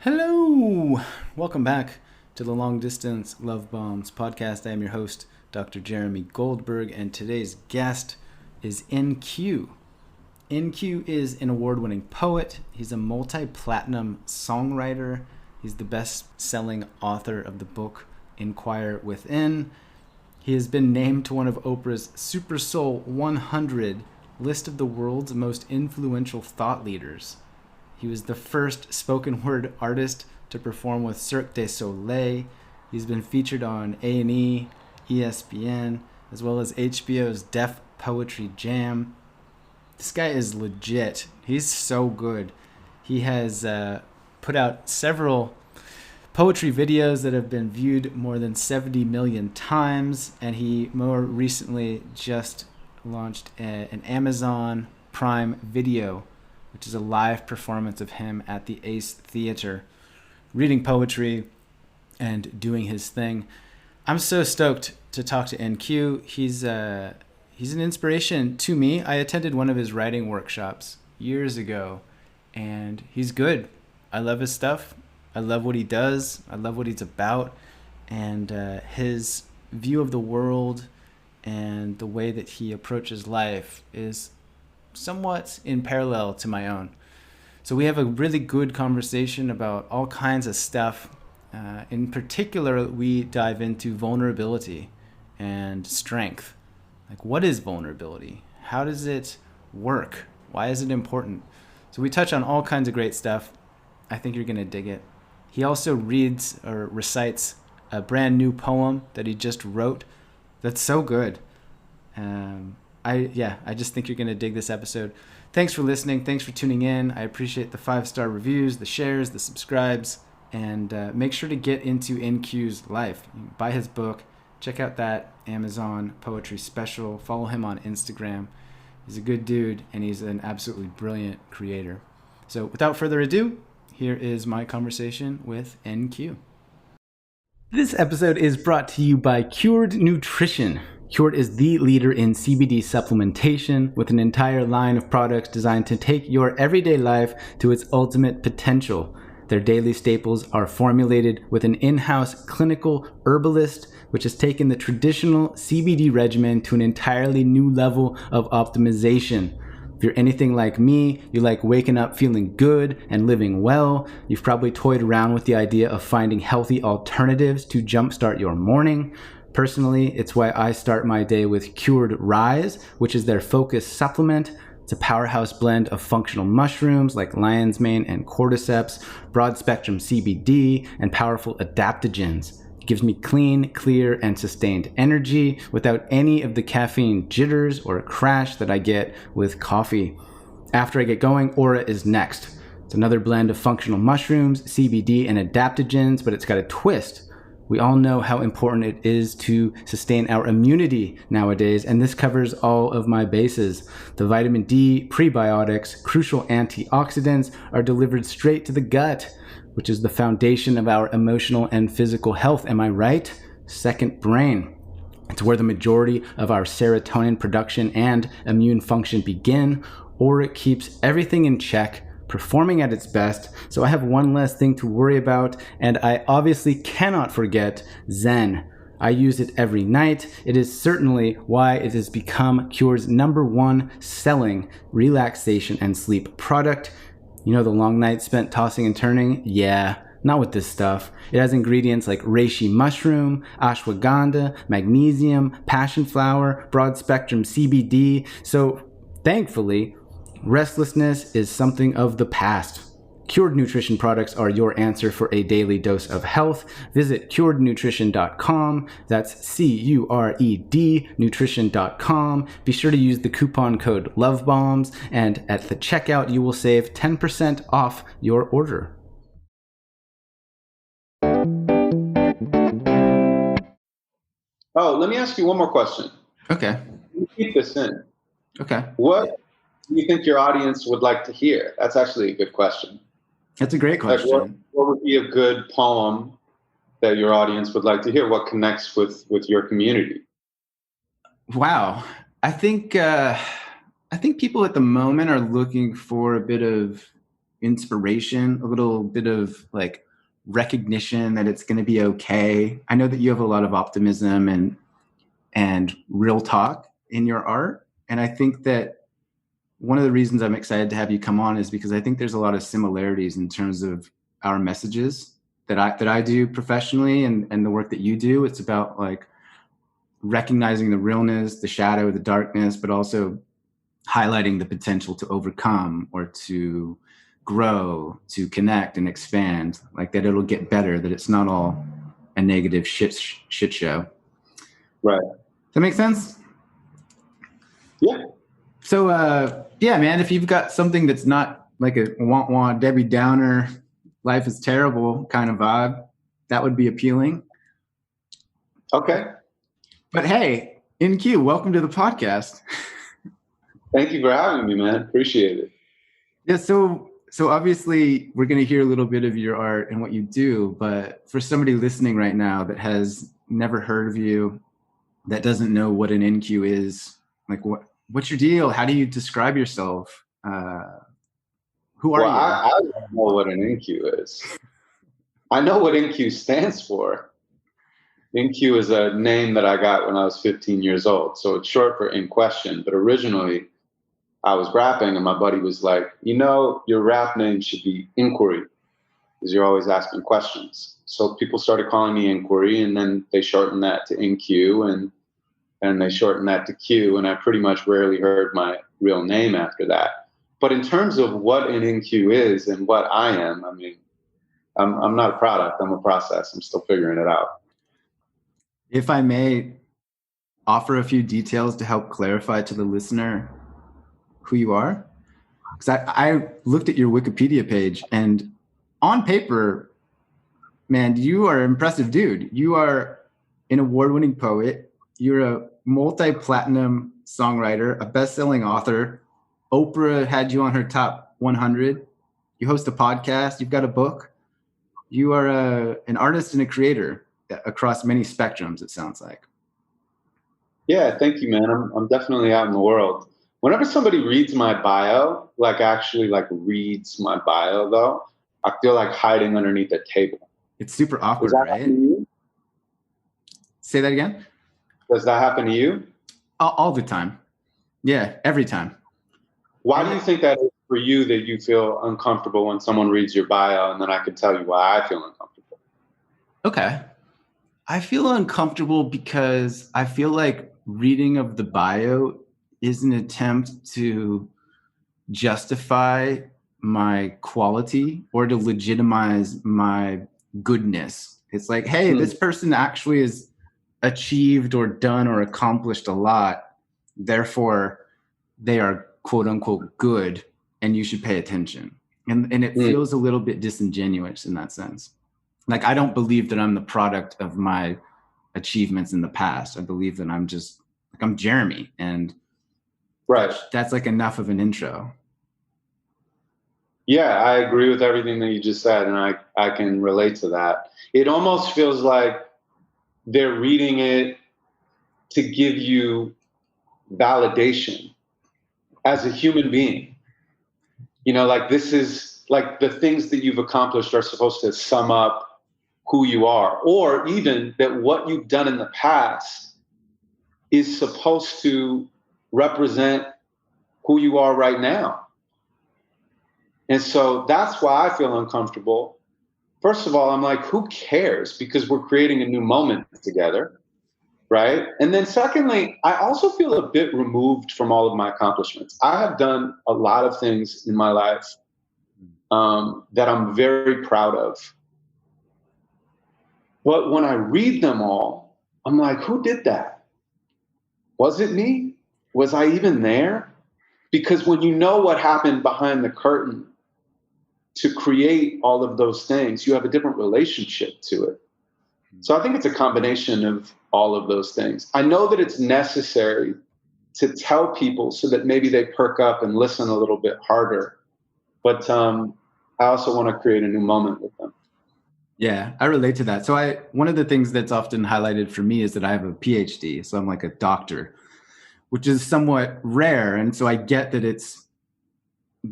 Hello! Welcome back to the Long Distance Love Bombs podcast. I am your host, Dr. Jeremy Goldberg, and today's guest is NQ. NQ is an award-winning poet. He's a multi-platinum songwriter. He's the best-selling author of the book Inquire Within. He has been named to one of Oprah's Super Soul 100 list of the world's most influential thought leaders. He was the first spoken word artist to perform with Cirque du Soleil. He's been featured on A&E, ESPN, as well as HBO's Def Poetry Jam. This guy is legit. He's so good. He has put out several poetry videos that have been viewed more than 70 million times, and he more recently just launched an Amazon Prime video, which is a live performance of him at the Ace Theater, reading poetry and doing his thing. I'm so stoked to talk to NQ. He's an inspiration to me. I attended one of his writing workshops years ago, and he's good. I love his stuff. I love what he does. I love what he's about, and his view of the world and the way that he approaches life is somewhat in parallel to my own. So we have a really good conversation about all kinds of stuff. In particular, we dive into vulnerability and strength. Like, what is vulnerability? How does it work? Why is it important? So we touch on all kinds of great stuff. I think you're going to dig it. He also reads or recites a brand new poem that he just wrote that's so good. I just think you're going to dig this episode. Thanks for listening. Thanks for tuning in. I appreciate the 5-star reviews, the shares, the subscribes, and make sure to get into NQ's life. Buy his book. Check out that Amazon poetry special. Follow him on Instagram. He's a good dude, and he's an absolutely brilliant creator. So without further ado, here is my conversation with NQ. This episode is brought to you by Cured Nutrition. Cured is the leader in CBD supplementation with an entire line of products designed to take your everyday life to its ultimate potential. Their daily staples are formulated with an in-house clinical herbalist, which has taken the traditional CBD regimen to an entirely new level of optimization. If you're anything like me, you like waking up feeling good and living well. You've probably toyed around with the idea of finding healthy alternatives to jumpstart your morning. Personally, it's why I start my day with Cured Rise, which is their focus supplement. It's a powerhouse blend of functional mushrooms like lion's mane and cordyceps, broad spectrum CBD, and powerful adaptogens. It gives me clean, clear, and sustained energy without any of the caffeine jitters or crash that I get with coffee. After I get going, Aura is next. It's another blend of functional mushrooms, CBD, and adaptogens, but it's got a twist. We all know how important it is to sustain our immunity nowadays, and this covers all of my bases. The vitamin D, prebiotics, crucial antioxidants are delivered straight to the gut, which is the foundation of our emotional and physical health. Am I right? Second brain. It's where the majority of our serotonin production and immune function begin, or it keeps everything in check, performing at its best. So I have one less thing to worry about, and I obviously cannot forget Zen. I use it every night. It is certainly why it has become Cure's #1 selling relaxation and sleep product. You know the long nights spent tossing and turning? Yeah, not with this stuff. It has ingredients like reishi mushroom, ashwagandha, magnesium, passion flower, broad spectrum CBD. So thankfully, restlessness is something of the past. Cured Nutrition products are your answer for a daily dose of health. Visit curednutrition.com. That's CURED nutrition.com. Be sure to use the coupon code LOVEBOMBS, and at the checkout you will save 10% off your order. Oh, let me ask you one more question. Okay. Keep this in. Okay. What do you think your audience would like to hear? That's actually a good question. That's a great question. Like what would be a good poem that your audience would like to hear? What connects with your community? Wow. I think people at the moment are looking for a bit of inspiration, a little bit of like recognition that it's going to be okay. I know that you have a lot of optimism and real talk in your art. And I think that one of the reasons I'm excited to have you come on is because I think there's a lot of similarities in terms of our messages that I do professionally and the work that you do. It's about like recognizing the realness, the shadow, the darkness, but also highlighting the potential to overcome or to grow, to connect and expand, like that it'll get better, that it's not all a negative shit show. Right. Does that make sense? Yeah. So, yeah, man, if you've got something that's not like a wah-wah Debbie Downer, life is terrible kind of vibe, that would be appealing. Okay. But hey, NQ, welcome to the podcast. Thank you for having me, man. Appreciate it. Yeah, so obviously we're going to hear a little bit of your art and what you do, but for somebody listening right now that has never heard of you, that doesn't know what an NQ is, like what's your deal? How do you describe yourself? Who are you? I don't know what an NQ is. I know what NQ stands for. NQ is a name that I got when I was 15 years old. So it's short for in question. But originally I was rapping and my buddy was like, your rap name should be Inquiry because you're always asking questions. So people started calling me Inquiry, and then they shortened that to NQ and they shortened that to Q. And I pretty much rarely heard my real name after that. But in terms of what an NQ is and what I am, I mean, I'm not a product. I'm a process. I'm still figuring it out. If I may offer a few details to help clarify to the listener who you are, because I looked at your Wikipedia page, and on paper, man, you are an impressive dude. You are an award-winning poet. You're a multi-platinum songwriter, a best-selling author. Oprah had you on her top 100. You host a podcast. You've got a book. You are an artist and a creator across many spectrums, it sounds like. Yeah, thank you, man. I'm definitely out in the world. Whenever somebody reads my bio, actually reads my bio, though, I feel like hiding underneath a table. It's super awkward, Does that right? happen to you? Say that again? Does that happen to you? All the time. Yeah, every time. Why do you think that is for you, that you feel uncomfortable when someone reads your bio, and then I can tell you why I feel uncomfortable? Okay. I feel uncomfortable because I feel like reading of the bio is an attempt to justify my quality or to legitimize my goodness. It's like, hey, this person actually has achieved or done or accomplished a lot. Therefore, they are quote unquote good and you should pay attention. And it feels a little bit disingenuous in that sense. Like, I don't believe that I'm the product of my achievements in the past. I believe that I'm just like, I'm Jeremy, and right. That's like enough of an intro. Yeah, I agree with everything that you just said, and I can relate to that. It almost feels like they're reading it to give you validation as a human being. This is like the things that you've accomplished are supposed to sum up who you are, or even that what you've done in the past is supposed to represent who you are right now. And so that's why I feel uncomfortable. First of all, I'm like, who cares? Because we're creating a new moment together, right? And then secondly, I also feel a bit removed from all of my accomplishments. I have done a lot of things in my life that I'm very proud of. But when I read them all, I'm like, who did that? Was it me? Was I even there? Because when you know what happened behind the curtain to create all of those things, you have a different relationship to it. So I think it's a combination of all of those things. I know that it's necessary to tell people so that maybe they perk up and listen a little bit harder. But I also want to create a new moment with them. Yeah, I relate to that. So one of the things that's often highlighted for me is that I have a PhD. So I'm like a doctor, which is somewhat rare. And so I get that it's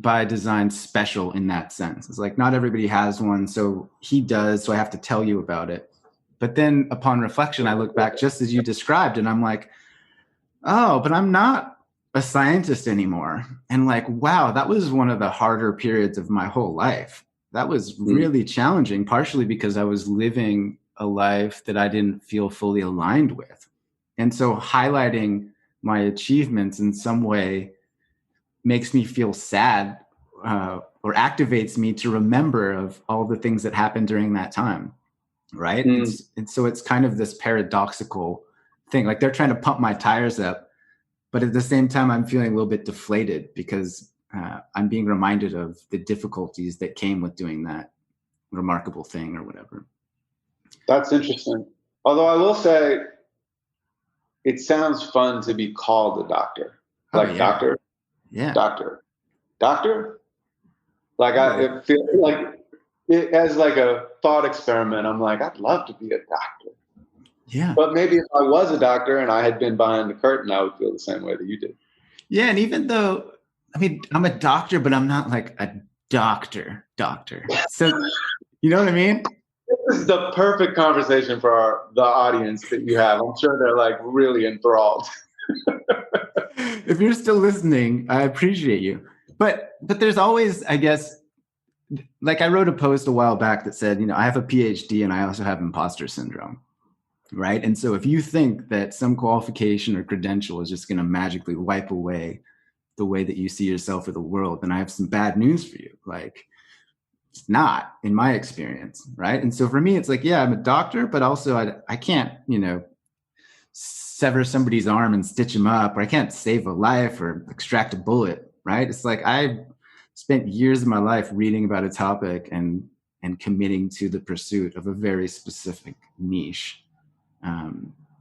by design special in that sense. It's like not everybody has one, so he does, so I have to tell you about it. But then upon reflection, I look back just as you described, and I'm like, oh, but I'm not a scientist anymore. And like, wow, that was one of the harder periods of my whole life. That was really challenging, partially because I was living a life that I didn't feel fully aligned with. And so highlighting my achievements in some way makes me feel sad, or activates me to remember of all the things that happened during that time. Right. And so it's kind of this paradoxical thing. Like they're trying to pump my tires up, but at the same time, I'm feeling a little bit deflated because I'm being reminded of the difficulties that came with doing that remarkable thing or whatever. That's interesting. Although I will say, it sounds fun to be called a doctor. Like, yeah. doctor, Yeah. doctor. Like, I feel like as like a thought experiment, I'm like, I'd love to be a doctor. Yeah. But maybe if I was a doctor and I had been behind the curtain, I would feel the same way that you did. Yeah. And even though, I mean, I'm a doctor, but I'm not like a doctor. So, you know what I mean? This is the perfect conversation for the audience that you have. I'm sure they're like really enthralled. If you're still listening, I appreciate you. But there's always, I guess, like I wrote a post a while back that said, I have a PhD and I also have imposter syndrome. Right. And so if you think that some qualification or credential is just going to magically wipe away the way that you see yourself or the world, then I have some bad news for you. Like, it's not, in my experience. Right. And so for me, it's like, yeah, I'm a doctor, but also I can't, sever somebody's arm and stitch him up, or I can't save a life or extract a bullet. Right. It's like I spent years of my life reading about a topic and committing to the pursuit of a very specific niche.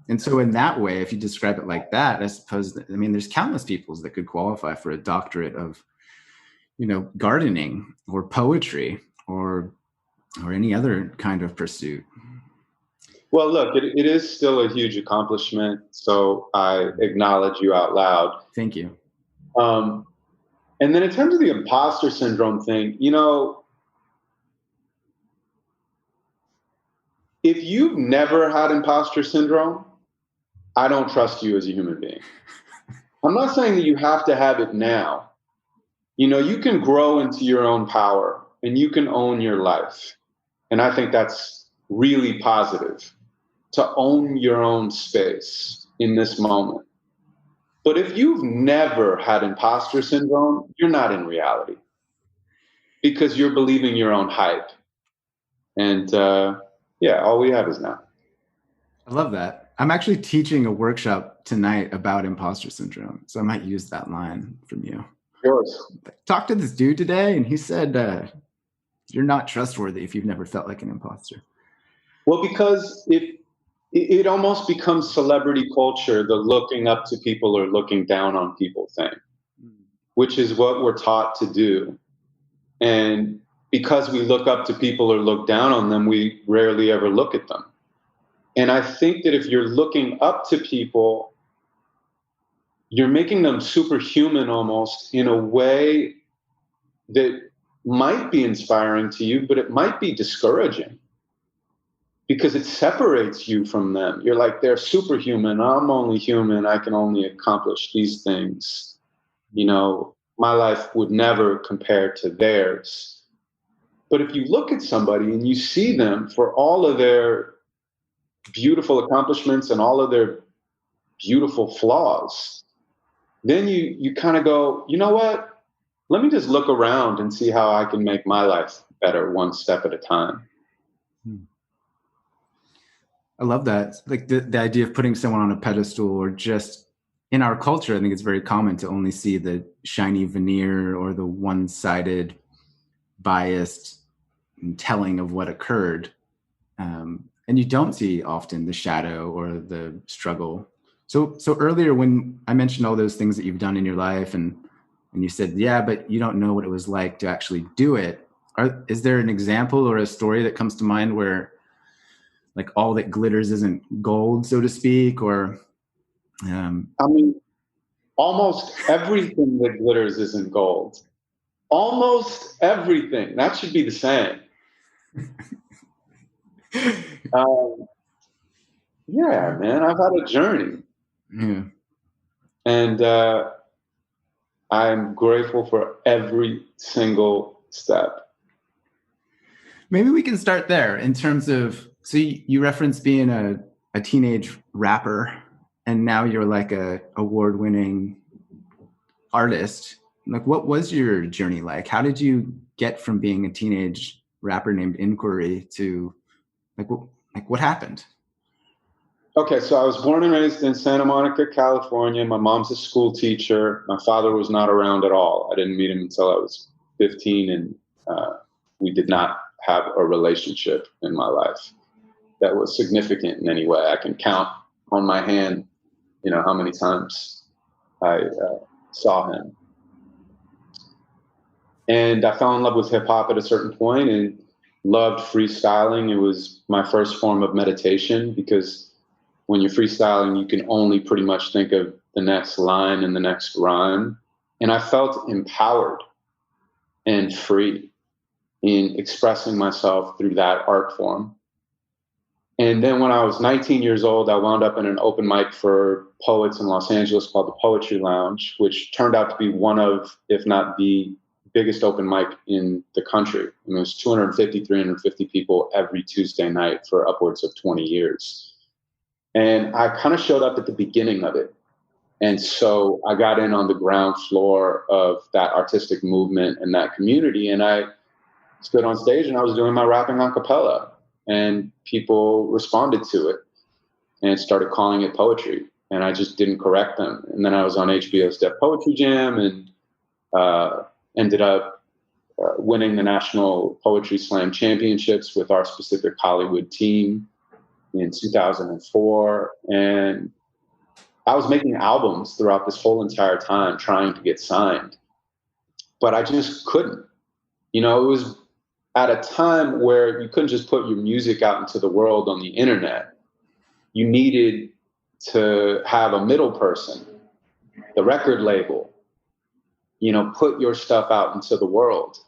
And so in that way, if you describe it like that, I suppose, there's countless people that could qualify for a doctorate of, gardening or poetry or any other kind of pursuit. Well, look, it is still a huge accomplishment. So I acknowledge you out loud. Thank you. And then in terms of the imposter syndrome thing, if you've never had imposter syndrome, I don't trust you as a human being. I'm not saying that you have to have it now. You can grow into your own power and you can own your life. And I think that's really positive, to own your own space in this moment. But if you've never had imposter syndrome, you're not in reality because you're believing your own hype. And all we have is now. I love that. I'm actually teaching a workshop tonight about imposter syndrome. So I might use that line from you. Yours. Talked to this dude today and he said, you're not trustworthy if you've never felt like an imposter. Well, because it almost becomes celebrity culture, the looking up to people or looking down on people thing, which is what we're taught to do. And because we look up to people or look down on them, we rarely ever look at them. And I think that if you're looking up to people, you're making them superhuman almost in a way that might be inspiring to you, but it might be discouraging because it separates you from them. You're like, they're superhuman. I'm only human. I can only accomplish these things. My life would never compare to theirs. But if you look at somebody and you see them for all of their beautiful accomplishments and all of their beautiful flaws, then you kind of go, you know what? Let me just look around and see how I can make my life better one step at a time. I love that. Like the idea of putting someone on a pedestal, or just in our culture, I think it's very common to only see the shiny veneer or the one-sided biased telling of what occurred. And you don't see often the shadow or the struggle. So earlier when I mentioned all those things that you've done in your life and you said, yeah, but you don't know what it was like to actually do it. Is there an example or a story that comes to mind where like all that glitters isn't gold, so to speak, or? Almost everything that glitters isn't gold. Almost everything. That should be the same. Yeah, man, I've had a journey. Yeah. And I'm grateful for every single step. Maybe we can start there in terms of, so you referenced being a teenage rapper, and now you're like a award-winning artist. Like, what was your journey like? How did you get from being a teenage rapper named Inquiry to what happened? Okay, so I was born and raised in Santa Monica, California. My mom's a school teacher. My father was not around at all. I didn't meet him until I was 15, and we did not have a relationship in my life that was significant in any way. I can count on my hand, how many times I saw him. And I fell in love with hip hop at a certain point and loved freestyling. It was my first form of meditation, because when you're freestyling, you can only pretty much think of the next line and the next rhyme. And I felt empowered and free in expressing myself through that art form. And then when I was 19 years old, I wound up in an open mic for poets in Los Angeles called the Poetry Lounge, which turned out to be one of, if not the biggest open mic in the country. I mean, it was 250, 350 people every Tuesday night for upwards of 20 years. And I kind of showed up at the beginning of it. And so I got in on the ground floor of that artistic movement and that community. And I stood on stage and I was doing my rapping a cappella, and people responded to it and started calling it poetry. And I just didn't correct them. And then I was on HBO's Def Poetry Jam and ended up winning the National Poetry Slam Championships with our specific Hollywood team in 2004. And I was making albums throughout this whole entire time trying to get signed, but I just couldn't. It was at a time where you couldn't just put your music out into the world on the internet. You needed to have a middle person, the record label, put your stuff out into the world.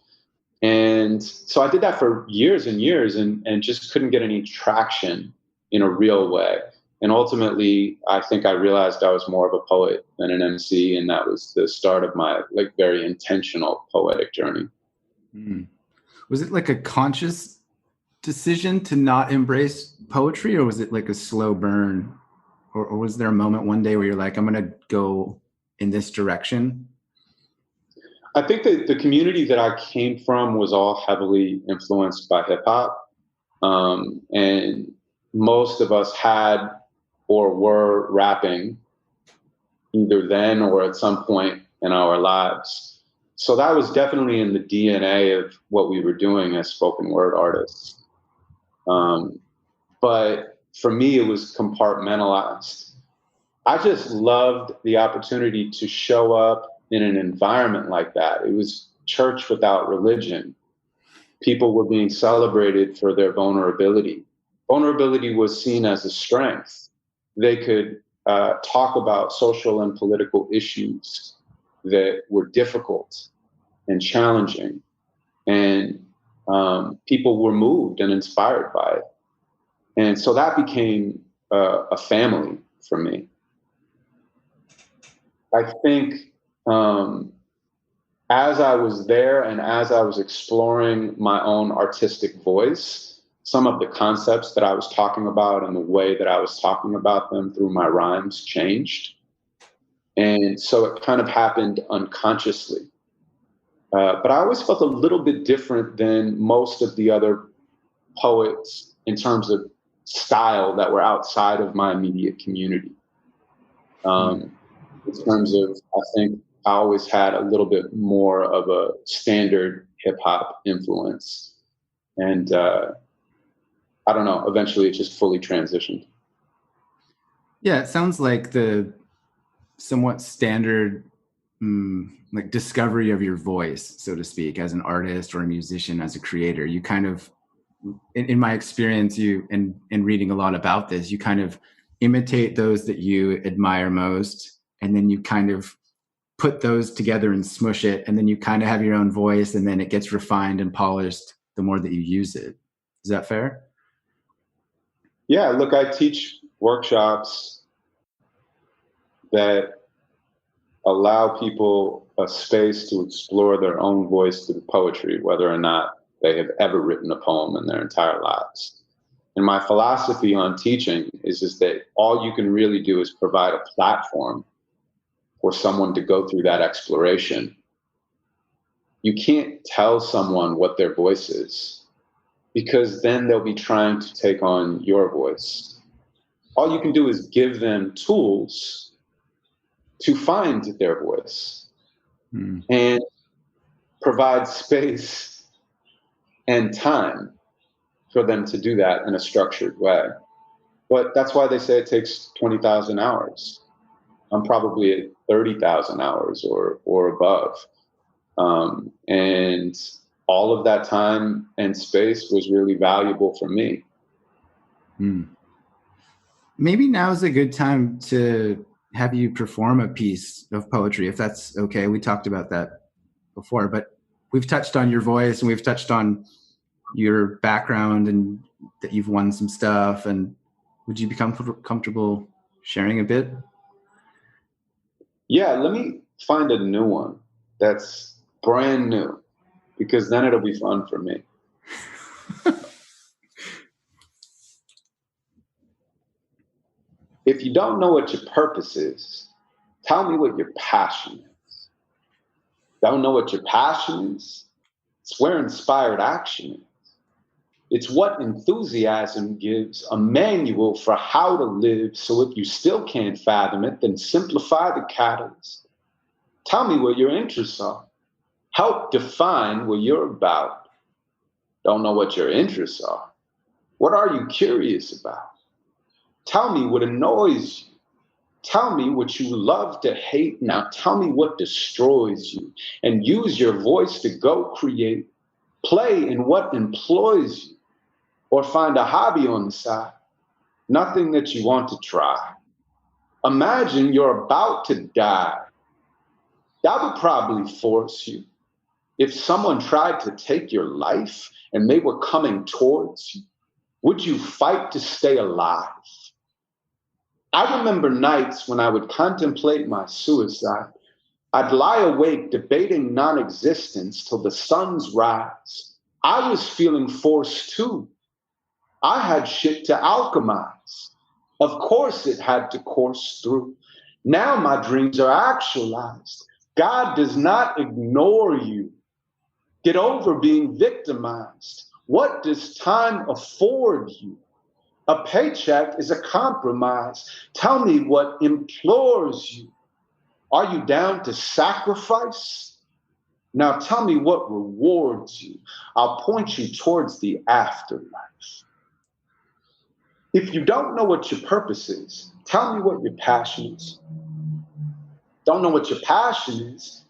And so I did that for years and years and just couldn't get any traction in a real way. And ultimately, I think I realized I was more of a poet than an MC, and that was the start of my very intentional poetic journey. Mm. Was it like a conscious decision to not embrace poetry, or was it like a slow burn? Or was there a moment one day where you're like, I'm going to go in this direction? I think that the community that I came from was all heavily influenced by hip hop. And most of us had or were rapping either then or at some point in our lives. So that was definitely in the DNA of what we were doing as spoken word artists. But for me, it was compartmentalized. I just loved the opportunity to show up in an environment like that. It was church without religion. People were being celebrated for their vulnerability. Vulnerability was seen as a strength. They could talk about social and political issues that were difficult and challenging. And people were moved and inspired by it. And so that became a family for me. I think as I was there and as I was exploring my own artistic voice, some of the concepts that I was talking about and the way that I was talking about them through my rhymes changed. And so it kind of happened unconsciously. But I always felt a little bit different than most of the other poets in terms of style that were outside of my immediate community. In terms of, I think I always had a little bit more of a standard hip hop influence. And I don't know, eventually it just fully transitioned. Yeah, it sounds like the somewhat standard discovery of your voice, so to speak, as an artist or a musician, as a creator. You kind of, in my experience, and reading a lot about this, you kind of imitate those that you admire most, and then you kind of put those together and smush it, and then you kind of have your own voice, and then it gets refined and polished the more that you use it. Is that fair? Yeah, look, I teach workshops that allow people a space to explore their own voice through poetry, whether or not they have ever written a poem in their entire lives. And my philosophy on teaching is that all you can really do is provide a platform for someone to go through that exploration. You can't tell someone what their voice is, because then they'll be trying to take on your voice. All you can do is give them tools to find their voice and provide space and time for them to do that in a structured way. But that's why they say it takes 20,000 hours. I'm probably at 30,000 hours or above. And all of that time and space was really valuable for me. Maybe now is a good time to have you perform a piece of poetry, if that's okay. We talked about that before, but we've touched on your voice and we've touched on your background and that you've won some stuff. And would you be comfortable sharing a bit? Yeah, let me find a new one that's brand new, because then it'll be fun for me. If you don't know what your purpose is, tell me what your passion is. Don't know what your passion is? It's where inspired action is. It's what enthusiasm gives, a manual for how to live. So if you still can't fathom it, then simplify the catalyst. Tell me what your interests are. Help define what you're about. Don't know what your interests are? What are you curious about? Tell me what annoys you. Tell me what you love to hate. Now tell me what destroys you. And use your voice to go create. Play in what employs you. Or find a hobby on the side. Nothing that you want to try. Imagine you're about to die. That would probably force you. If someone tried to take your life and they were coming towards you, would you fight to stay alive? I remember nights when I would contemplate my suicide. I'd lie awake debating non-existence till the sun's rise. I was feeling forced too. I had shit to alchemize. Of course it had to course through. Now my dreams are actualized. God does not ignore you. Get over being victimized. What does time afford you? A paycheck is a compromise. Tell me what implores you. Are you down to sacrifice? Now tell me what rewards you. I'll point you towards the afterlife. If you don't know what your purpose is, tell me what your passion is. Don't know what your passion is?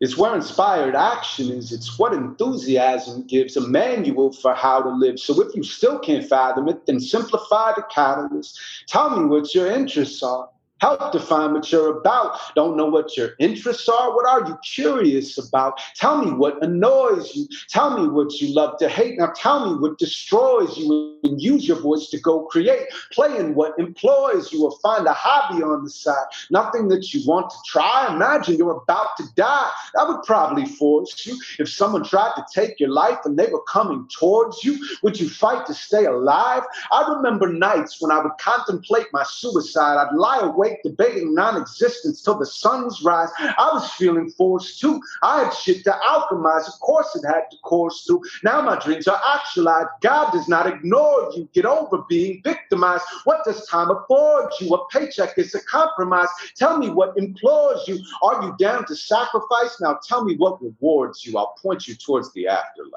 It's where inspired action is. It's what enthusiasm gives, a manual for how to live. So if you still can't fathom it, then simplify the catalyst. Tell me what your interests are. Help define what you're about. Don't know what your interests are? What are you curious about? Tell me what annoys you. Tell me what you love to hate. Now tell me what destroys you, and use your voice to go create. Play in what employs you, or find a hobby on the side. Nothing that you want to try. Imagine you're about to die. That would probably force you. If someone tried to take your life and they were coming towards you, would you fight to stay alive? I remember nights when I would contemplate my suicide. I'd lie awake debating non-existence till the sun's rise. I was feeling forced too. I had shit to alchemize. Of course it had to course through. Now my dreams are actualized. God does not ignore you. Get over being victimized. What does time afford you? A paycheck is a compromise. Tell me what implores you. Are you down to sacrifice? Now tell me what rewards you. I'll point you towards the afterlife.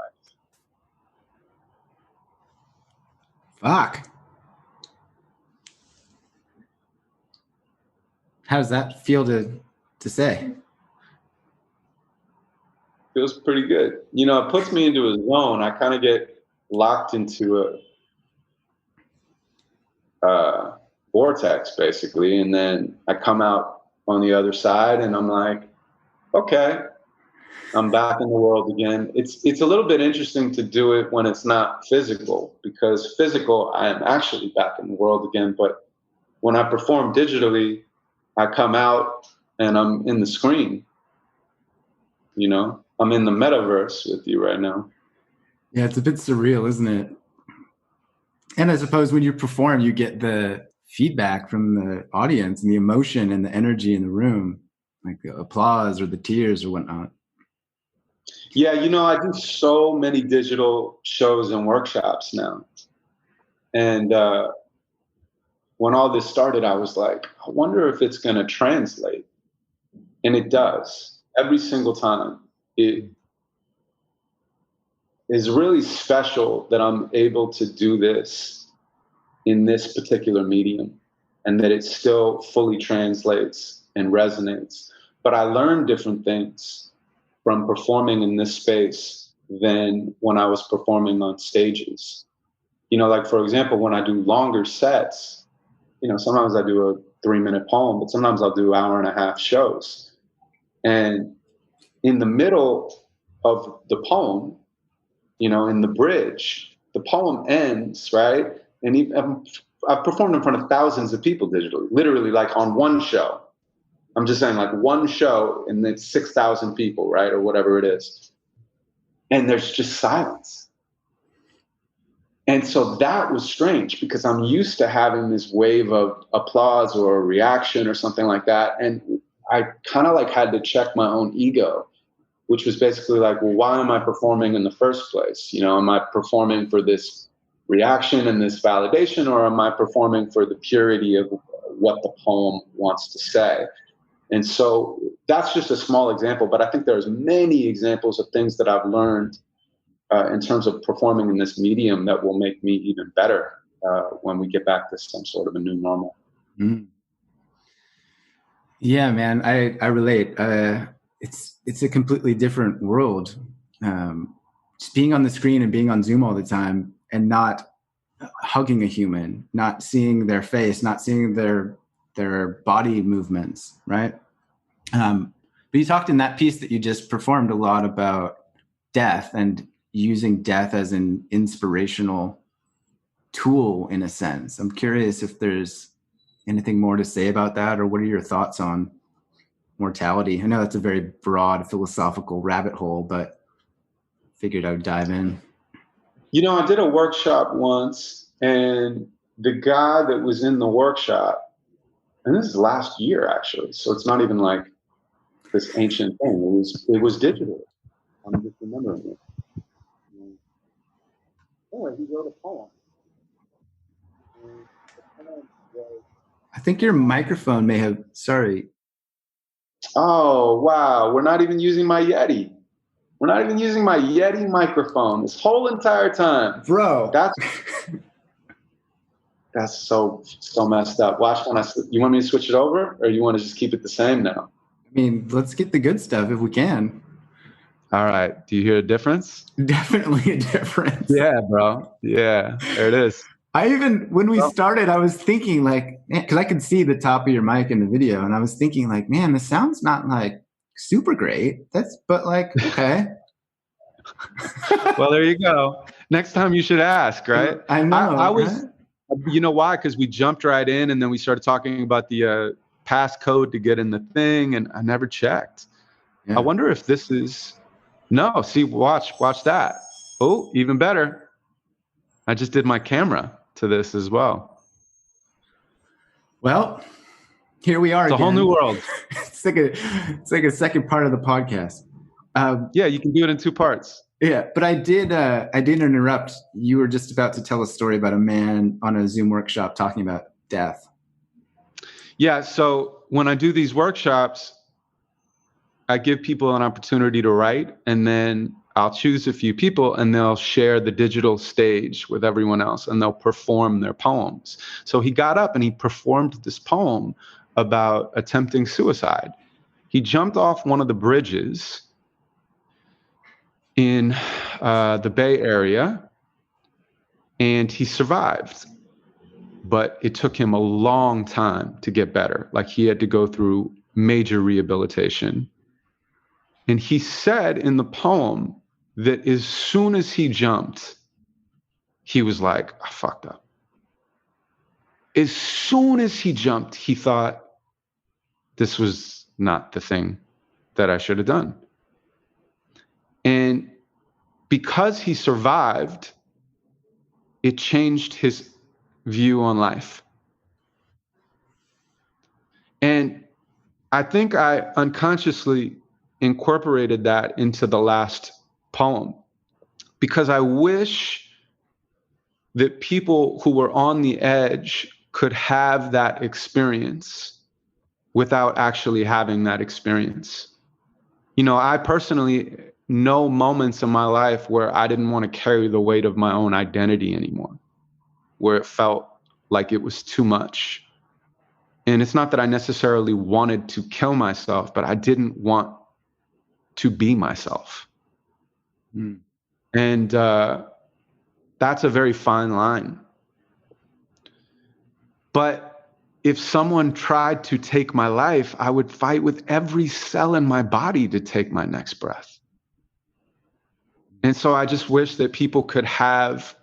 Fuck. How does that feel to say? Feels pretty good. You know, it puts me into a zone. I kind of get locked into a vortex, basically, and then I come out on the other side, and I'm like, okay, I'm back in the world again. It's a little bit interesting to do it when it's not physical, because physical, I am actually back in the world again. But when I perform digitally, I come out and I'm in the screen. You know, I'm in the metaverse with you right now. Yeah, it's a bit surreal, isn't it? And I suppose when you perform, you get the feedback from the audience and the emotion and the energy in the room, like the applause or the tears or whatnot. Yeah, you know, I do so many digital shows and workshops now. And when all this started, I was like, I wonder if it's going to translate. And it does every single time. It is really special that I'm able to do this in this particular medium and that it still fully translates and resonates. But I learned different things from performing in this space than when I was performing on stages. You know, like, for example, when I do longer sets, you know, sometimes I do a 3-minute poem, but sometimes I'll do 1.5-hour shows. And in the middle of the poem, you know, in the bridge, the poem ends, right? And I've performed in front of thousands of people digitally, literally, like on one show. I'm just saying, like, one show and it's 6,000 people, right? Or whatever it is. And there's just silence. And so that was strange because I'm used to having this wave of applause or a reaction or something like that. And I kind of like had to check my own ego, which was basically like, well, why am I performing in the first place? You know, am I performing for this reaction and this validation, or am I performing for the purity of what the poem wants to say? And so that's just a small example, but I think there's many examples of things that I've learned in terms of performing in this medium that will make me even better when we get back to some sort of a new normal. Mm. Yeah, man, I relate. It's a completely different world. Just being on the screen and being on Zoom all the time and not hugging a human, not seeing their face, not seeing their body movements, right? But you talked in that piece that you just performed a lot about death and using death as an inspirational tool in a sense. I'm curious if there's anything more to say about that, or what are your thoughts on mortality? I know that's a very broad philosophical rabbit hole, but figured I would dive in. You know, I did a workshop once, and the guy that was in the workshop, and this is last year actually, so it's not even like this ancient thing. It was digital. I'm just remembering it. Oh, he wrote a poem. I think your microphone may have, sorry. Oh, wow. We're not even using my Yeti. We're not even using my Yeti microphone this whole entire time. Bro. That's so messed up. Watch when you want me to switch it over, or you want to just keep it the same now? I mean, let's get the good stuff if we can. All right. Do you hear a difference? Definitely a difference. Yeah, bro. Yeah, there it is. When we started, I was thinking like, because I could see the top of your mic in the video, and I was thinking like, man, the sound's not like super great. But like, okay. Well, there you go. Next time you should ask, right? I know. I was, right? You know why? Because we jumped right in, and then we started talking about the passcode to get in the thing, and I never checked. Yeah. I wonder if this is, no, see, watch that. Oh, even better. I just did my camera to this as well. Well, here we are. It's a whole new world. It's like a second part of the podcast. Yeah, you can do it in 2 parts. Yeah, but I did interrupt. You were just about to tell a story about a man on a Zoom workshop talking about death. Yeah, so when I do these workshops, I give people an opportunity to write, and then I'll choose a few people and they'll share the digital stage with everyone else and they'll perform their poems. So he got up and he performed this poem about attempting suicide. He jumped off one of the bridges in the Bay Area and he survived. But it took him a long time to get better. Like he had to go through major rehabilitation. And he said in the poem that as soon as he jumped, he was like, I fucked up. As soon as he jumped, he thought this was not the thing that I should have done. And because he survived, it changed his view on life. And I think I unconsciously incorporated that into the last poem because I wish that people who were on the edge could have that experience without actually having that experience. You know, I personally know moments in my life where I didn't want to carry the weight of my own identity anymore, where it felt like it was too much. And it's not that I necessarily wanted to kill myself, but I didn't want to be myself. Mm. And that's a very fine line. But if someone tried to take my life, I would fight with every cell in my body to take my next breath. And so I just wish that people could have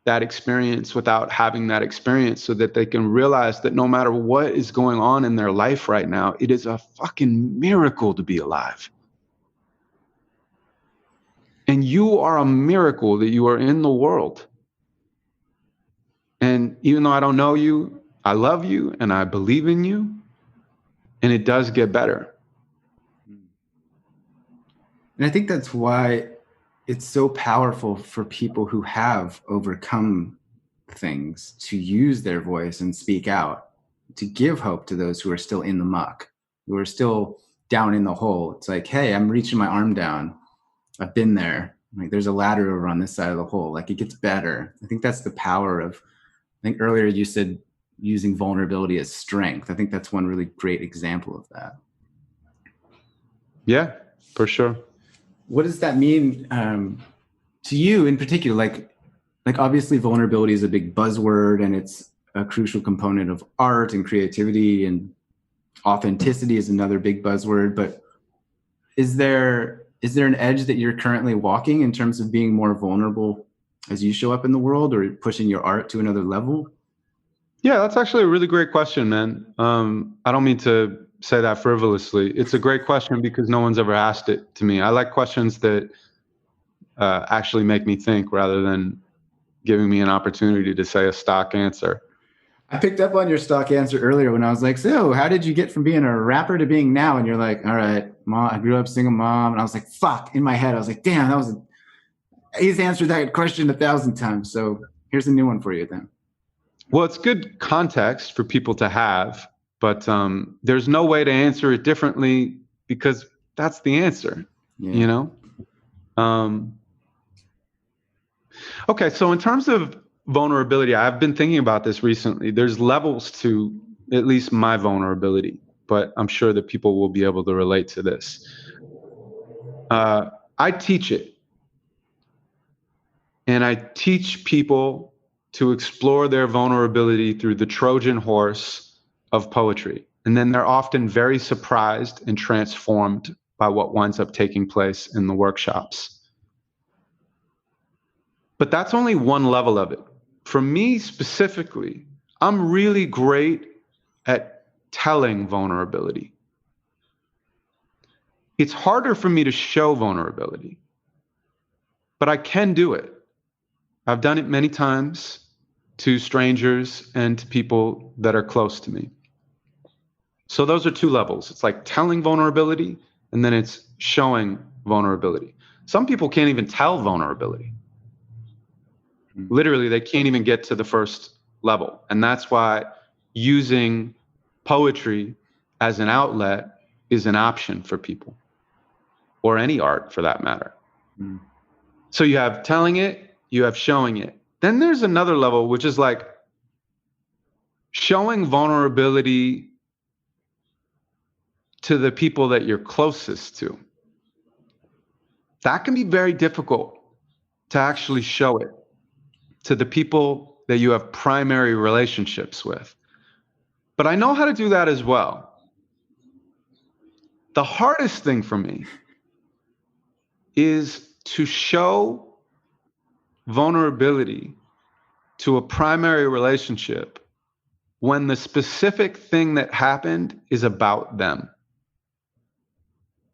that experience without having that experience so that they can realize that no matter what is going on in their life right now, it is a fucking miracle to be alive. And you are a miracle that you are in the world. And even though I don't know you, I love you and I believe in you, and it does get better. And I think that's why it's so powerful for people who have overcome things to use their voice and speak out, to give hope to those who are still in the muck, who are still down in the hole. It's like, hey, I'm reaching my arm down. I've been there. Like, there's a ladder over on this side of the hole. Like, it gets better. I think that's the power of, I think earlier you said using vulnerability as strength. I think that's one really great example of that. Yeah, for sure. What does that mean to you in particular? Like obviously vulnerability is a big buzzword and it's a crucial component of art and creativity, and authenticity is another big buzzword. But is there an edge that you're currently walking in terms of being more vulnerable as you show up in the world, or pushing your art to another level? Yeah, that's actually a really great question, man. I don't mean to say that frivolously. It's a great question because no one's ever asked it to me. I like questions that actually make me think rather than giving me an opportunity to say a stock answer. I picked up on your stock answer earlier when I was like, so how did you get from being a rapper to being now? And you're like, all right, mom, I grew up single mom. And I was like, fuck, in my head. I was like, damn, he's answered that question 1,000 times. So here's a new one for you then. Well, it's good context for people to have, but there's no way to answer it differently because that's the answer, you know? Okay, so in terms of vulnerability, I've been thinking about this recently. There's levels to at least my vulnerability, but I'm sure that people will be able to relate to this. I teach it, and I teach people to explore their vulnerability through the Trojan horse of poetry. And then they're often very surprised and transformed by what winds up taking place in the workshops. But that's only one level of it. For me specifically, I'm really great at telling vulnerability. It's harder for me to show vulnerability, but I can do it. I've done it many times to strangers and to people that are close to me. So those are two levels. It's like telling vulnerability, and then it's showing vulnerability. Some people can't even tell vulnerability. Literally, they can't even get to the first level. And that's why using poetry as an outlet is an option for people, or any art for that matter. Mm. So you have telling it, you have showing it. Then there's another level, which is like showing vulnerability to the people that you're closest to. That can be very difficult to actually show it to the people that you have primary relationships with. But I know how to do that as well. The hardest thing for me is to show vulnerability to a primary relationship when the specific thing that happened is about them.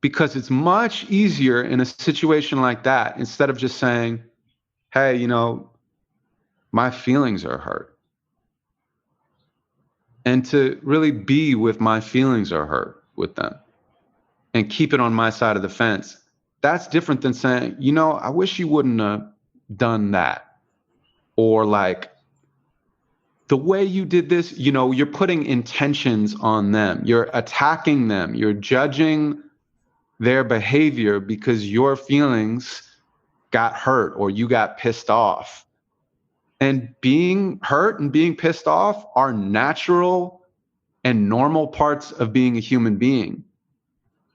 Because it's much easier in a situation like that, instead of just saying, hey, you know, my feelings are hurt. And to really be with my feelings are hurt with them and keep it on my side of the fence. That's different than saying, you know, I wish you wouldn't have done that. Or like, the way you did this, you know, you're putting intentions on them. You're attacking them. You're judging their behavior because your feelings got hurt or you got pissed off. And being hurt and being pissed off are natural and normal parts of being a human being.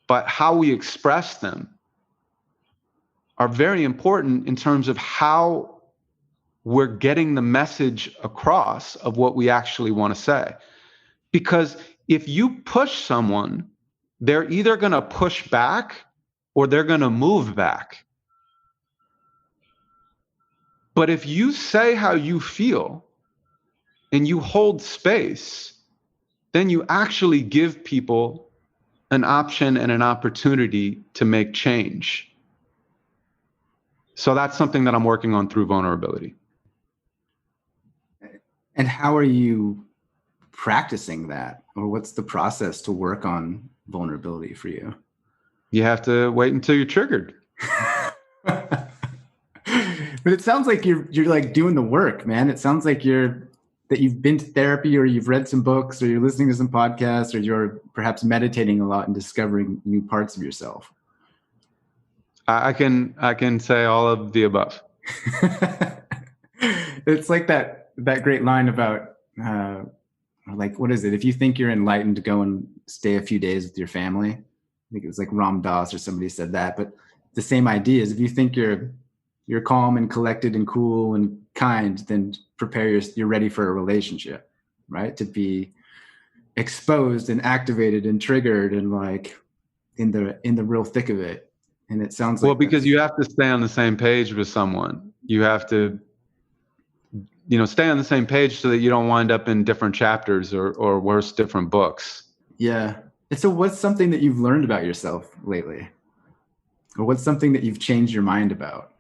But how we express them are very important in terms of how we're getting the message across of what we actually want to say. Because if you push someone, they're either going to push back or they're going to move back. But if you say how you feel and you hold space, then you actually give people an option and an opportunity to make change. So that's something that I'm working on through vulnerability. And how are you practicing that? Or what's the process to work on vulnerability for you? You have to wait until you're triggered. But it sounds like you're like doing the work, man. It sounds like that you've been to therapy, or you've read some books, or you're listening to some podcasts, or you're perhaps meditating a lot and discovering new parts of yourself. I can say all of the above. It's like that great line about like, what is it? If you think you're enlightened, go and stay a few days with your family. I think it was like Ram Dass or somebody said that. But the same idea is, if you think you're calm and collected and cool and kind, then you're ready for a relationship, right? To be exposed and activated and triggered and like in the real thick of it. And it sounds like, well, because you have to stay on the same page with someone. You have to, you know, stay on the same page so that you don't wind up in different chapters or worse, different books. Yeah. And so what's something that you've learned about yourself lately? Or what's something that you've changed your mind about?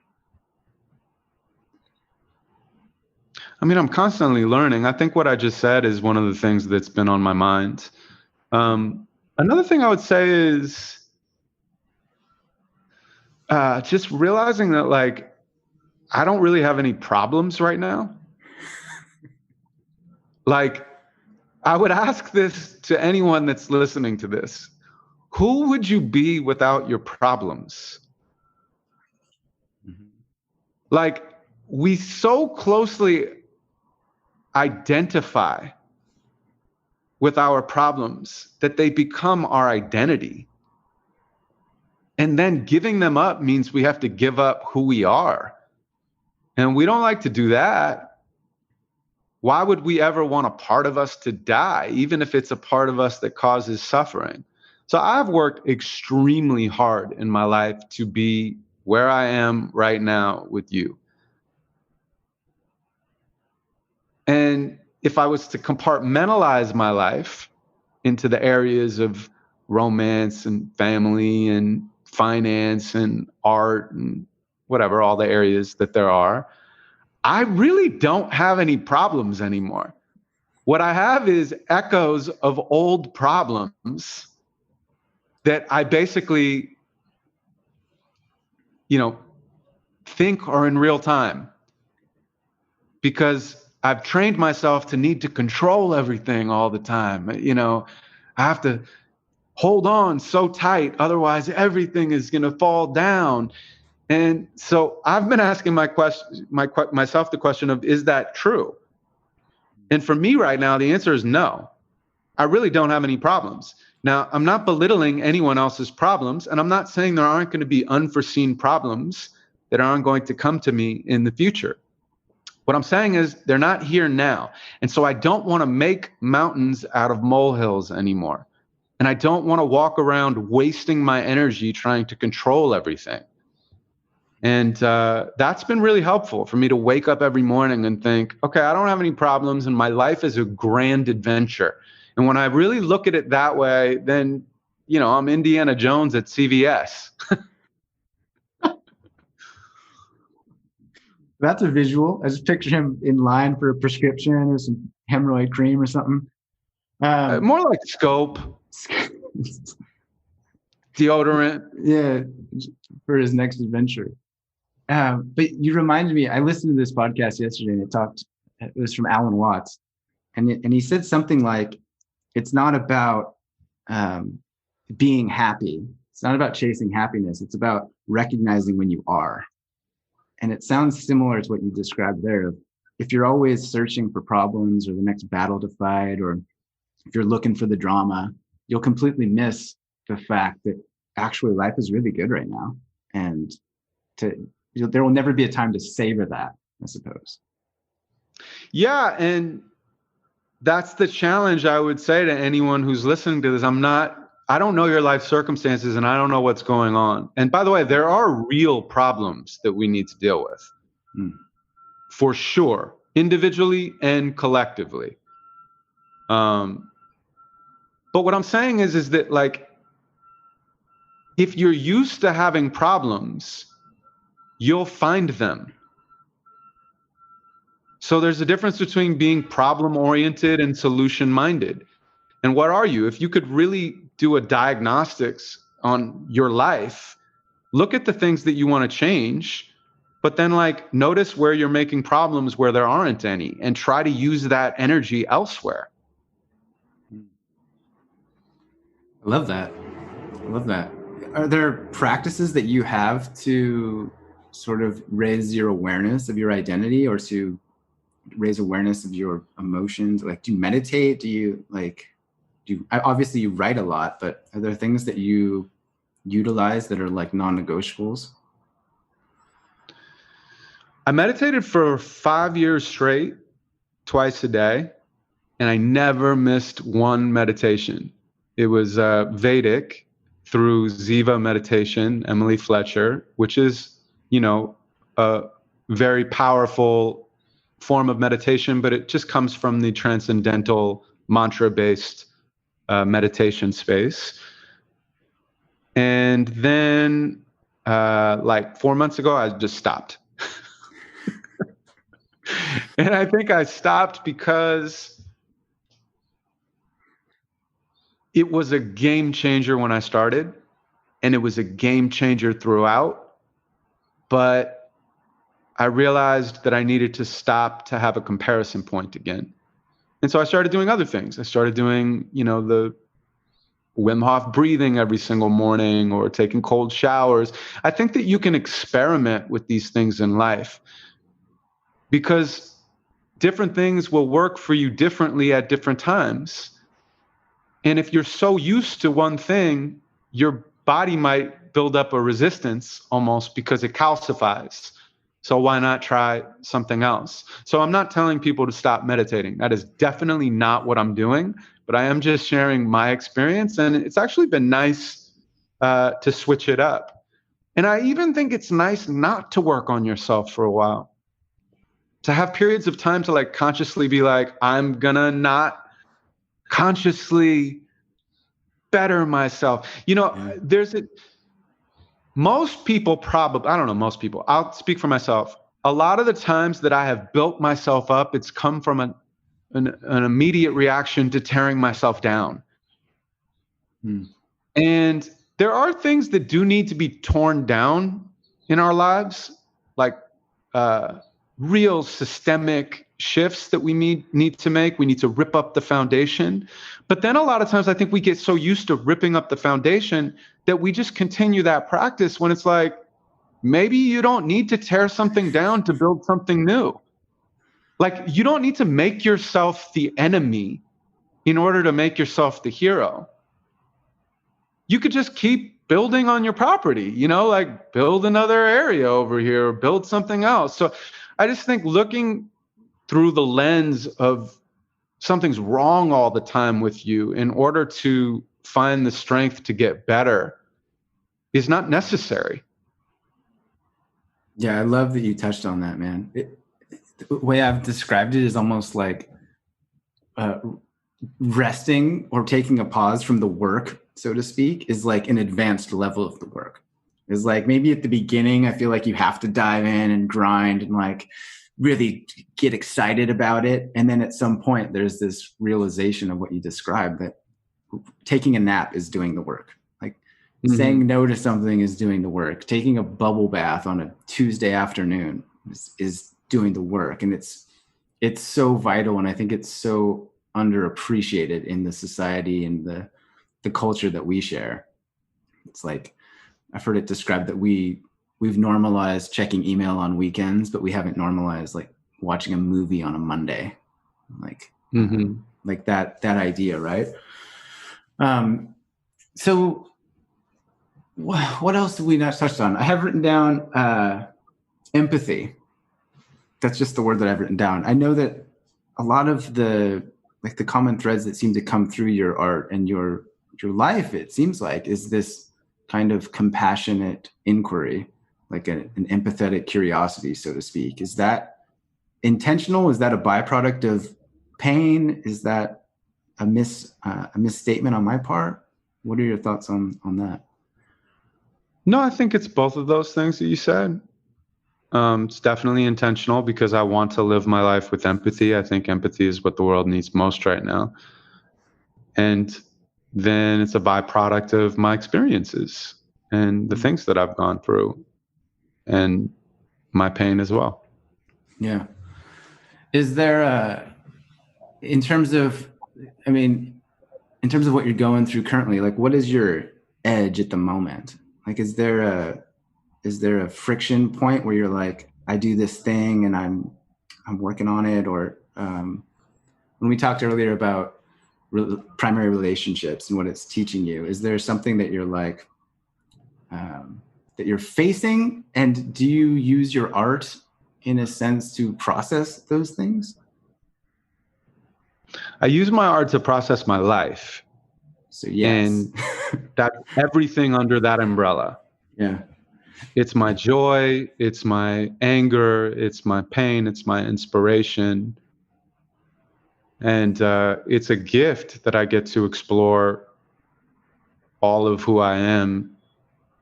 I mean, I'm constantly learning. I think what I just said is one of the things that's been on my mind. Another thing I would say is just realizing that, like, I don't really have any problems right now. Like, I would ask this to anyone that's listening to this. Who would you be without your problems? Mm-hmm. Like, we so closely identify with our problems that they become our identity. And then giving them up means we have to give up who we are. And we don't like to do that. Why would we ever want a part of us to die, even if it's a part of us that causes suffering? So I've worked extremely hard in my life to be where I am right now with you. And if I was to compartmentalize my life into the areas of romance and family and finance and art and whatever, all the areas that there are, I really don't have any problems anymore. What I have is echoes of old problems that I basically, you know, think are in real time, because I've trained myself to need to control everything all the time. You know, I have to hold on so tight, otherwise everything is going to fall down. And so I've been asking myself the question of, is that true? And for me right now, the answer is no. I really don't have any problems. Now, I'm not belittling anyone else's problems, and I'm not saying there aren't going to be unforeseen problems that aren't going to come to me in the future. What I'm saying is they're not here now. And so I don't want to make mountains out of molehills anymore. And I don't want to walk around wasting my energy trying to control everything. And that's been really helpful for me to wake up every morning and think, okay, I don't have any problems and my life is a grand adventure. And when I really look at it that way, then, I'm Indiana Jones at CVS. That's a visual. I just picture him in line for a prescription or some hemorrhoid cream or something. More like Scope. Deodorant. Yeah, for his next adventure. But you reminded me, I listened to this podcast yesterday and it was from Alan Watts. And he said something like, it's not about being happy. It's not about chasing happiness. It's about recognizing when you are. And it sounds similar to what you described there. If you're always searching for problems or the next battle to fight, or if you're looking for the drama, you'll completely miss the fact that actually life is really good right now. And there will never be a time to savor that, I suppose. Yeah. And that's the challenge I would say to anyone who's listening to this. I don't know your life circumstances and I don't know what's going on. And by the way, there are real problems that we need to deal with for sure, individually and collectively. But what I'm saying is that, like, if you're used to having problems, you'll find them. So there's a difference between being problem-oriented and solution-minded. And what are you? If you could really do a diagnostics on your life, look at the things that you want to change, but then, like, notice where you're making problems where there aren't any and try to use that energy elsewhere. I love that. Are there practices that you have to sort of raise your awareness of your identity, or to raise awareness of your emotions? Like, do you meditate? Obviously you write a lot, but are there things that you utilize that are like non-negotiables? I meditated for 5 years straight, twice a day, and I never missed one meditation. It was Vedic through Ziva meditation, Emily Fletcher, which is, a very powerful form of meditation, but it just comes from the transcendental mantra-based meditation space. And then like 4 months ago, I just stopped. And I think I stopped because it was a game changer when I started, and it was a game changer throughout. But I realized that I needed to stop to have a comparison point again. And so I started doing other things. I started doing, the Wim Hof breathing every single morning, or taking cold showers. I think that you can experiment with these things in life, because different things will work for you differently at different times. And if you're so used to one thing, your body might build up a resistance almost because it calcifies. So why not try something else? So I'm not telling people to stop meditating. That is definitely not what I'm doing, but I am just sharing my experience. And it's actually been nice to switch it up. And I even think it's nice not to work on yourself for a while, to have periods of time to, like, consciously be like, I'm gonna not consciously better myself. Most people probably, I don't know, most people, I'll speak for myself. A lot of the times that I have built myself up, it's come from an immediate reaction to tearing myself down. And there are things that do need to be torn down in our lives, like real systemic shifts that we need to make. We need to rip up the foundation. But then a lot of times I think we get so used to ripping up the foundation that we just continue that practice, when it's like, maybe you don't need to tear something down to build something new. Like, you don't need to make yourself the enemy in order to make yourself the hero. You could just keep building on your property, like build another area over here, or build something else. So I just think looking through the lens of something's wrong all the time with you in order to find the strength to get better is not necessary. Yeah, I love that you touched on that, man. The way I've described it is almost like uh, resting or taking a pause from the work, so to speak, is like an advanced level of the work. Is like maybe at the beginning, I feel like you have to dive in and grind and like really get excited about it. And then at some point, there's this realization of what you described, that taking a nap is doing the work. Like saying no to something is doing the work. Taking a bubble bath on a Tuesday afternoon is doing the work. And it's so vital. And I think it's so underappreciated in the society and the culture that we share. It's like, I've heard it described that we've normalized checking email on weekends, but we haven't normalized like watching a movie on a Monday. Like, like that idea, right? So what else did we not touch on? I have written down empathy. That's just the word that I've written down. I know that a lot of the common threads that seem to come through your art and your life, it seems like, is this kind of compassionate inquiry, like an empathetic curiosity, so to speak. Is that intentional? Is that a byproduct of pain? Is that a misstatement on my part? What are your thoughts on that? No, I think it's both of those things that you said. It's definitely intentional because I want to live my life with empathy. I think empathy is what the world needs most right now. And then it's a byproduct of my experiences and the things that I've gone through and my pain as well. Yeah. Is there in terms of what you're going through currently, like what is your edge at the moment? Like, is there a friction point where you're like, I do this thing and I'm working on it? Or when we talked earlier about primary relationships and what it's teaching you, is there something that you're like, that you're facing? And do you use your art in a sense to process those things? I use my art to process my life. So yes. And that's everything under that umbrella. Yeah. It's my joy, it's my anger, it's my pain, it's my inspiration. And it's a gift that I get to explore all of who I am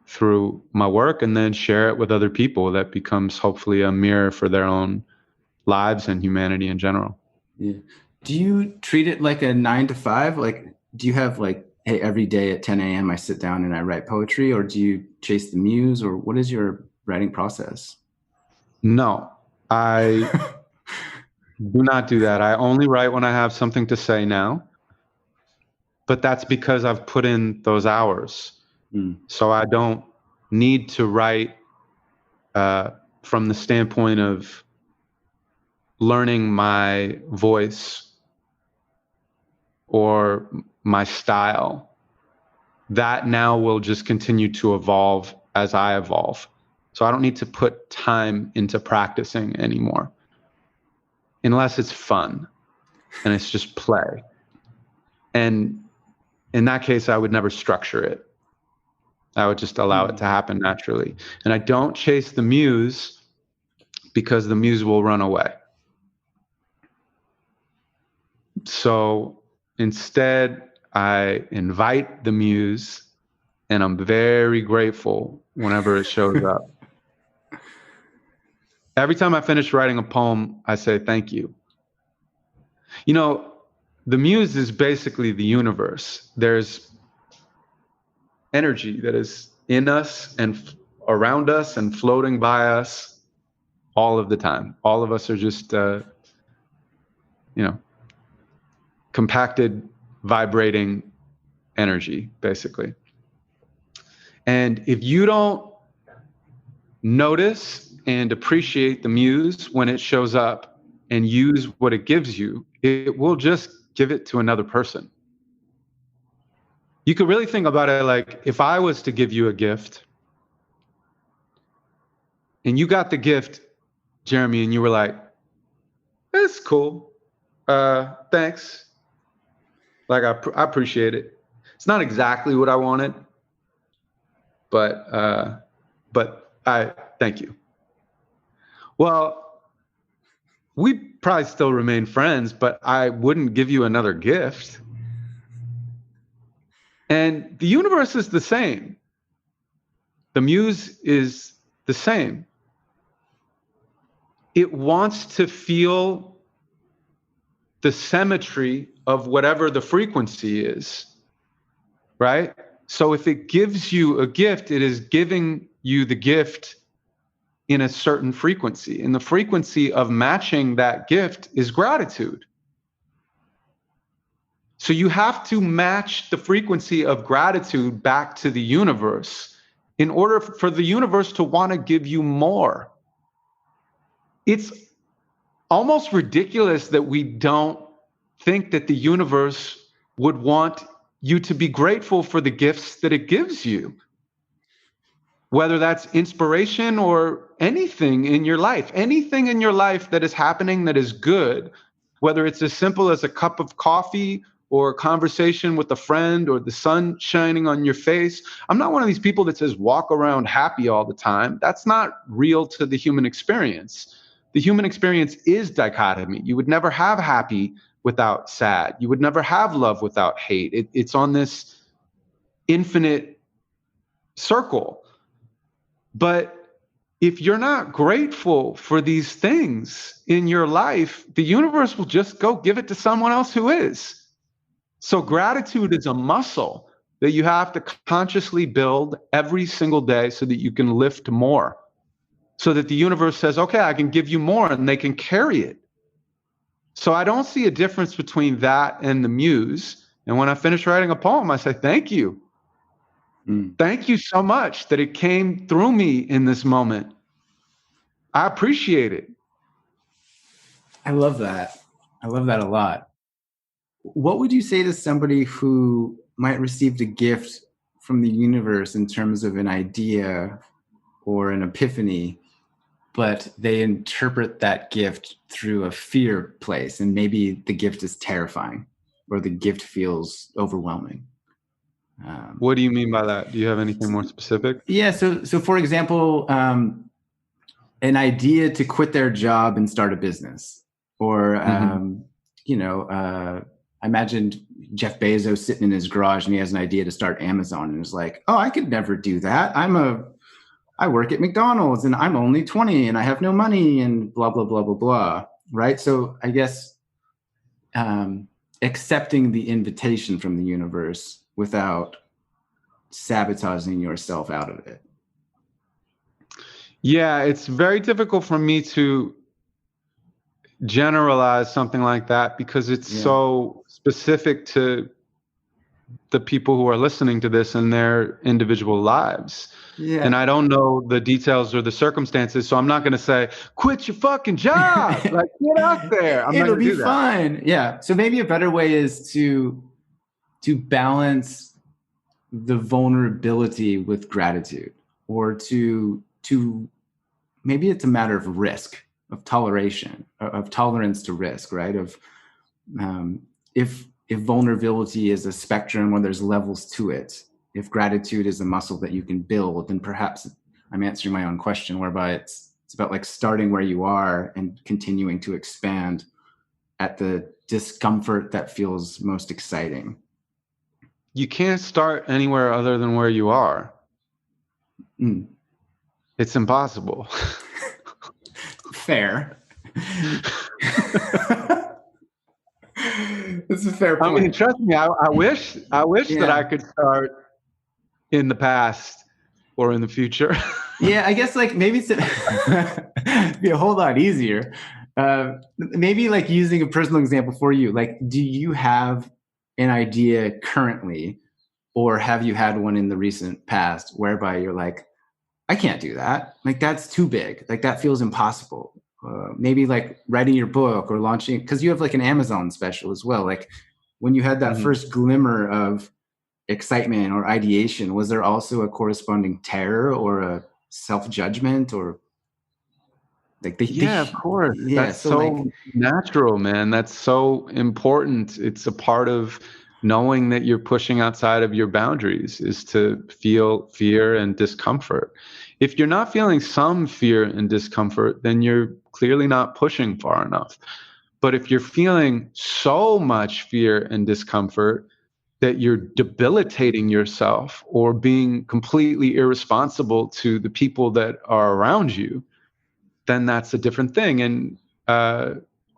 through my work and then share it with other people. That becomes hopefully a mirror for their own lives and humanity in general. Yeah. Do you treat it like a 9 to 5? Like, do you have like, hey, every day at 10 a.m. I sit down and I write poetry, or do you chase the muse, or what is your writing process? No, I do not do that. I only write when I have something to say now, but that's because I've put in those hours. So I don't need to write from the standpoint of learning my voice or my style. That now will just continue to evolve as I evolve. So I don't need to put time into practicing anymore, unless it's fun and it's just play. And in that case, I would never structure it. I would just allow it to happen naturally. And I don't chase the muse because the muse will run away. So instead, I invite the muse, and I'm very grateful whenever it shows up. Every time I finish writing a poem, I say thank you. You know, the muse is basically the universe. There's energy that is in us and around us and floating by us all of the time. All of us are just, compacted, vibrating energy, basically. And if you don't notice and appreciate the muse when it shows up and use what it gives you, it will just give it to another person. You could really think about it like, if I was to give you a gift and you got the gift, Jeremy, and you were like, it's cool. Thanks. Like, I appreciate it. It's not exactly what I wanted, but I thank you. Well, we probably still remain friends, but I wouldn't give you another gift. And the universe is the same. The muse is the same. It wants to feel the symmetry of whatever the frequency is, right? So if it gives you a gift, it is giving you the gift in a certain frequency. And the frequency of matching that gift is gratitude. So you have to match the frequency of gratitude back to the universe in order for the universe to want to give you more. It's almost ridiculous that we don't think that the universe would want you to be grateful for the gifts that it gives you, whether that's inspiration or anything in your life that is happening that is good, whether it's as simple as a cup of coffee or a conversation with a friend or the sun shining on your face. I'm not one of these people that says walk around happy all the time. That's not real to the human experience. The human experience is dichotomy. You would never have happy without sad. You would never have love without hate. It's on this infinite circle. But if you're not grateful for these things in your life, the universe will just go give it to someone else who is. So gratitude is a muscle that you have to consciously build every single day so that you can lift more, so that the universe says, okay, I can give you more, and they can carry it. So I don't see a difference between that and the muse. And when I finish writing a poem, I say, thank you. Thank you so much that it came through me in this moment. I appreciate it. I love that. I love that a lot. What would you say to somebody who might receive a gift from the universe in terms of an idea or an epiphany, but they interpret that gift through a fear place, and maybe the gift is terrifying or the gift feels overwhelming? What do you mean by that? Do you have anything more specific? Yeah. So for example, an idea to quit their job and start a business, or, I imagined Jeff Bezos sitting in his garage and he has an idea to start Amazon, and is like, oh, I could never do that. I work at McDonald's and I'm only 20 and I have no money and blah, blah, blah, blah, blah. Right. So I guess accepting the invitation from the universe without sabotaging yourself out of it. Yeah, it's very difficult for me to generalize something like that because it's so specific to the people who are listening to this in their individual lives. Yeah. And I don't know the details or the circumstances, so I'm not going to say, quit your fucking job. Like, get out there. It'll be fine. Yeah. So maybe a better way is to balance the vulnerability with gratitude, or to maybe it's a matter of risk, of toleration, of tolerance to risk, right? Of if vulnerability is a spectrum where there's levels to it, if gratitude is a muscle that you can build, then perhaps I'm answering my own question, whereby it's about like starting where you are and continuing to expand at the discomfort that feels most exciting. You can't start anywhere other than where you are. It's impossible. Fair. This is a fair point. I mean, trust me, I wish that I could start in the past or in the future. Yeah, I guess like maybe it'd be a whole lot easier. Maybe like using a personal example for you, like, do you have an idea currently, or have you had one in the recent past whereby you're like, I can't do that. Like, that's too big. Like, that feels impossible. Maybe like writing your book or launching, because you have like an Amazon special as well. Like, when you had that first glimmer of excitement or ideation, was there also a corresponding terror or a self-judgment, or like of course. Yeah, that's so like, natural, man. That's so important. It's a part of knowing that you're pushing outside of your boundaries, is to feel fear and discomfort. If you're not feeling some fear and discomfort, then you're clearly not pushing far enough. But if you're feeling so much fear and discomfort that you're debilitating yourself or being completely irresponsible to the people that are around you, then that's a different thing. And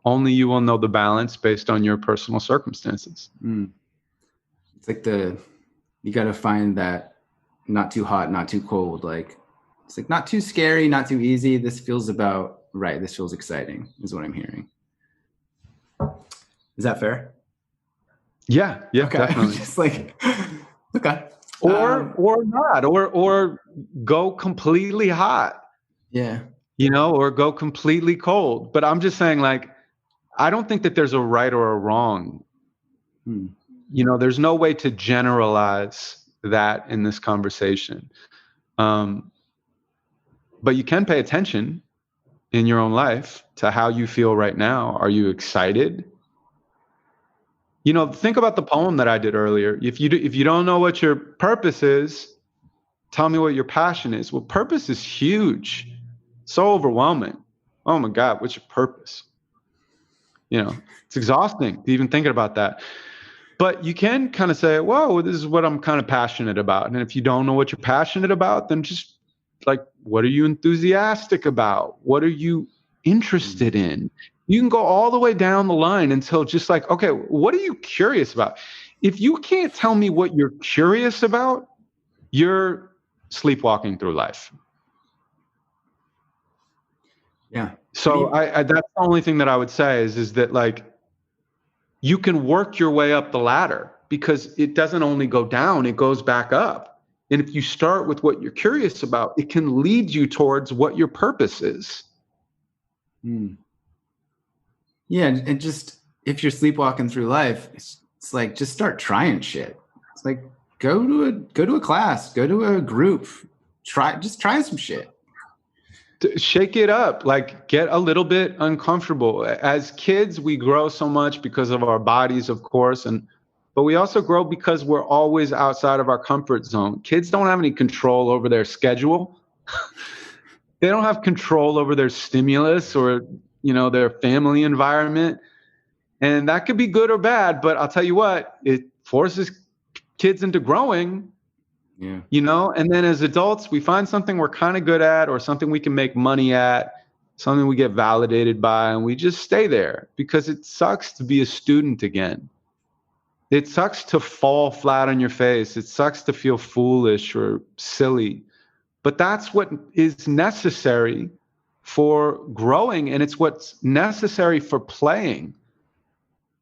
only you will know the balance based on your personal circumstances. It's like you got to find that not too hot, not too cold. Like, it's like not too scary, not too easy. This feels about right. This feels exciting is what I'm hearing. Is that fair? Yeah, Okay. Definitely. Just like, okay. Or not, or go completely hot. Yeah. Or go completely cold. But I'm just saying, like, I don't think that there's a right or a wrong. There's no way to generalize that in this conversation. But you can pay attention in your own life to how you feel right now. Are you excited? Think about the poem that I did earlier. If you don't know what your purpose is, tell me what your passion is. Well, purpose is huge. So overwhelming. Oh my God, what's your purpose? It's exhausting to even think about that. But you can kind of say, whoa, this is what I'm kind of passionate about. And if you don't know what you're passionate about, then just like, what are you enthusiastic about? What are you interested in? You can go all the way down the line until just like, okay, what are you curious about? If you can't tell me what you're curious about, you're sleepwalking through life. Yeah. So I that's the only thing that I would say is that, like, you can work your way up the ladder because it doesn't only go down, it goes back up. And if you start with what you're curious about, it can lead you towards what your purpose is. Yeah, and just if you're sleepwalking through life, it's like just start trying shit. It's like go to a class, go to a group, try some shit. Shake it up, like get a little bit uncomfortable. As kids, we grow so much because of our bodies, of course, but we also grow because we're always outside of our comfort zone. Kids don't have any control over their schedule. They don't have control over their stimulus or their family environment. And that could be good or bad, but I'll tell you what, it forces kids into growing. Yeah. And then as adults, we find something we're kind of good at or something we can make money at, something we get validated by, and we just stay there because it sucks to be a student again. It sucks to fall flat on your face. It sucks to feel foolish or silly. But that's what is necessary for growing, and it's what's necessary for playing.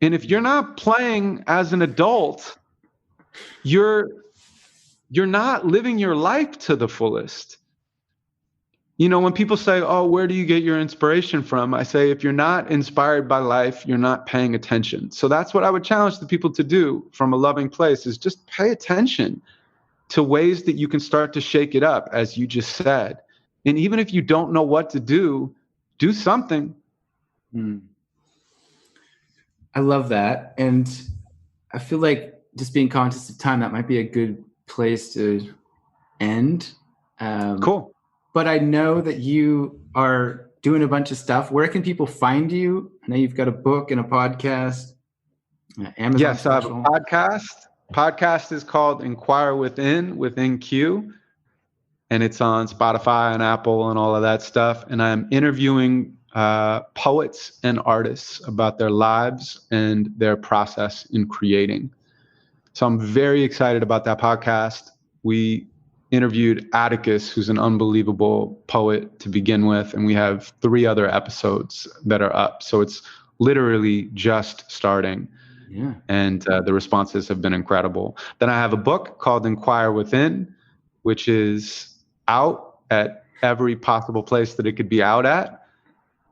And if you're not playing as an adult, you're not living your life to the fullest. When people say, oh, where do you get your inspiration from? I say, if you're not inspired by life, you're not paying attention. So that's what I would challenge the people to do from a loving place is just pay attention to ways that you can start to shake it up, as you just said. And even if you don't know what to do something. I love that. And I feel like just being conscious of time, that might be a good place to end. Cool. But I know that you are doing a bunch of stuff. Where can people find you? I know you've got a book and a podcast. Amazon. Yes, I have a podcast. Podcast is called Inquire Within Q. And it's on Spotify and Apple and all of that stuff. And I'm interviewing poets and artists about their lives and their process in creating. So I'm very excited about that podcast. We interviewed Atticus, who's an unbelievable poet to begin with, and we have 3 other episodes that are up. So it's literally just starting. Yeah. And the responses have been incredible. Then I have a book called Inquire Within, which is out at every possible place that it could be out at,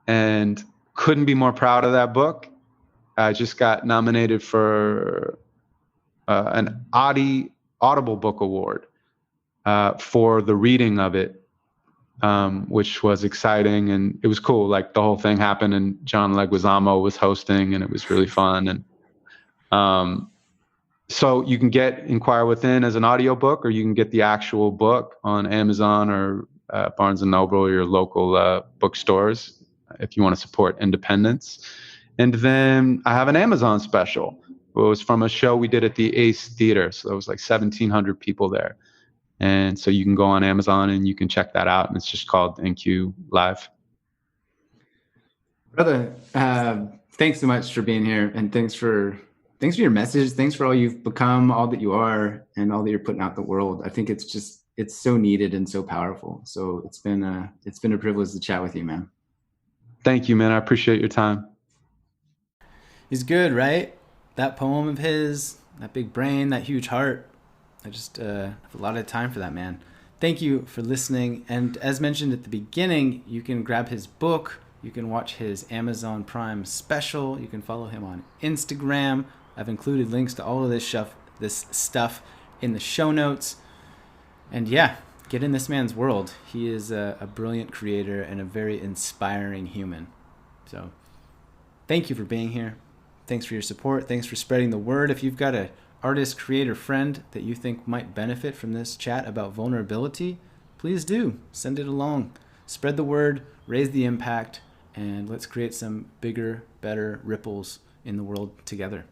and couldn't be more proud of that book. I just got nominated for an Audible Book Award for the reading of it, which was exciting, and it was cool. Like the whole thing happened, and John Leguizamo was hosting, and it was really fun. And so you can get Inquire Within as an audiobook, or you can get the actual book on Amazon or Barnes & Noble or your local bookstores if you want to support independence. And then I have an Amazon special. It was from a show we did at the Ace Theater. So there was like 1,700 people there. And so you can go on Amazon and you can check that out. And it's just called NQ Live. Brother, thanks so much for being here, and thanks for your message. Thanks for all you've become, all that you are, and all that you're putting out the world. I think it's so needed and so powerful. So it's been a privilege to chat with you, man. Thank you, man. I appreciate your time. He's good, right? That poem of his, that big brain, that huge heart. I just have a lot of time for that, man. Thank you for listening. And as mentioned at the beginning, you can grab his book. You can watch his Amazon Prime special. You can follow him on Instagram. I've included links to all of this stuff in the show notes. And yeah, get in this man's world. He is a brilliant creator and a very inspiring human. So thank you for being here. Thanks for your support. Thanks for spreading the word. If you've got an artist, creator, friend that you think might benefit from this chat about vulnerability, please do. Send it along. Spread the word, raise the impact, and let's create some bigger, better ripples in the world together.